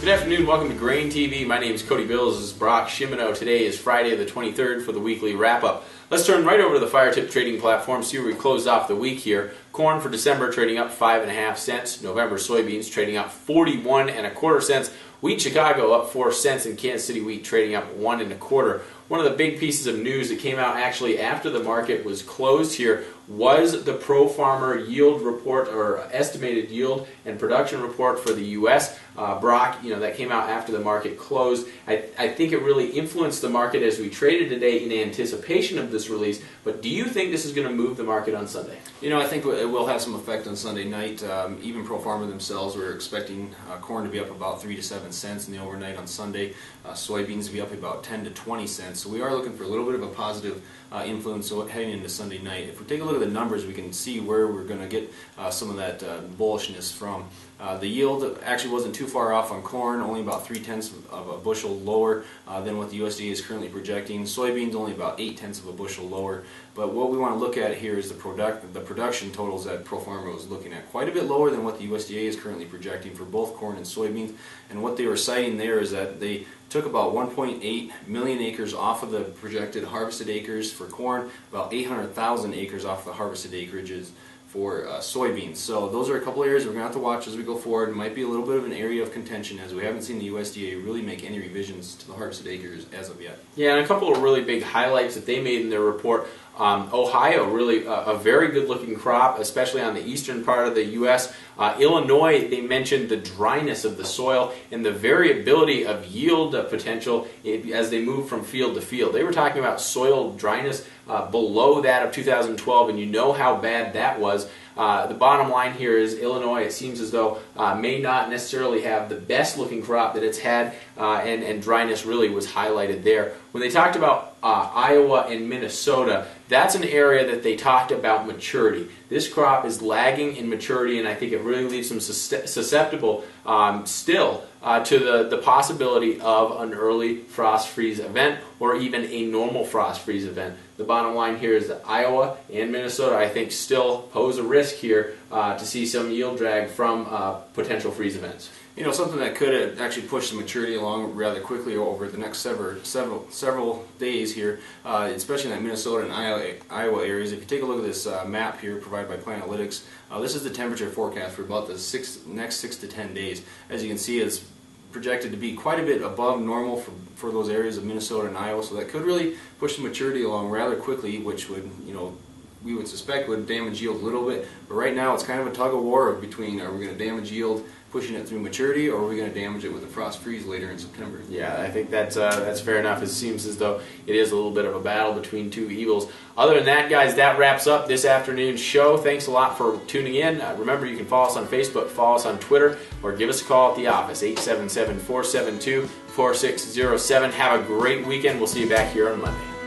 Good afternoon, welcome to GrainTV. My name is Cody Bills, this is Brock Shimano. Today is Friday the 23rd for the weekly wrap-up. Let's turn right over to the Fire Tip trading platform, see where we closed off the week here. Corn for December trading up 5.5 cents. November soybeans trading up 41.25 cents. Wheat Chicago up 4 cents, and Kansas City wheat trading up 1.25. One of the big pieces of news that came out actually after the market was closed here was the Pro Farmer yield report, or estimated yield and production report for the U.S. Brock, that came out after the market closed. I think it really influenced the market as we traded today in anticipation of this release. But do you think this is going to move the market on Sunday? I think it will have some effect on Sunday night. Even Pro Farmer themselves were expecting corn to be up about 3 to 7 cents in the overnight on Sunday. Soybeans to be up about 10 to 20 cents. So we are looking for a little bit of a positive influence heading into Sunday night. If we take a look at the numbers, we can see where we're going to get some of that bullishness from. The yield actually wasn't too far off on corn, only about 0.3 of a bushel lower than what the USDA is currently projecting. Soybeans only about 0.8 of a bushel lower. But what we want to look at here is the production totals that Pro Farmer was looking at. Quite a bit lower than what the USDA is currently projecting for both corn and soybeans. And what they were citing there is that they took about 1.8 million acres off of the projected harvested acres for corn, about 800,000 acres off the harvested acreages for soybeans. So those are a couple areas we're going to have to watch as we go forward. It might be a little bit of an area of contention, as we haven't seen the USDA really make any revisions to the harvested acres as of yet. Yeah, and a couple of really big highlights that they made in their report. Ohio, really a very good looking crop, especially on the eastern part of the U.S. Illinois, they mentioned the dryness of the soil and the variability of yield potential as they move from field to field. They were talking about soil dryness below that of 2012, and you know how bad that was. The bottom line here is Illinois, it seems as though, may not necessarily have the best looking crop that it's had, and dryness really was highlighted there. When they talked about Iowa and Minnesota, that's an area that they talked about maturity. This crop is lagging in maturity, and I think it really leaves them susceptible still to the possibility of an early frost freeze event or even a normal frost freeze event. The bottom line here is that Iowa and Minnesota, I think, still pose a risk here to see some yield drag from potential freeze events. Something that could actually push the maturity along rather quickly over the next several days here, especially in that Minnesota and Iowa areas. If you take a look at this map here provided by Planalytics, this is the temperature forecast for about the next 6 to 10 days. As you can see, it's projected to be quite a bit above normal for those areas of Minnesota and Iowa, so that could really push the maturity along rather quickly, which would, we would suspect would damage yield a little bit. But right now it's kind of a tug of war between, are we going to damage yield pushing it through maturity, or are we going to damage it with a frost freeze later in September? Yeah, I think that's fair enough. It seems as though it is a little bit of a battle between two evils. Other than that, guys, that wraps up this afternoon's show. Thanks a lot for tuning in. Remember, you can follow us on Facebook, follow us on Twitter, or give us a call at the office, 877-472-4607. Have a great weekend. We'll see you back here on Monday.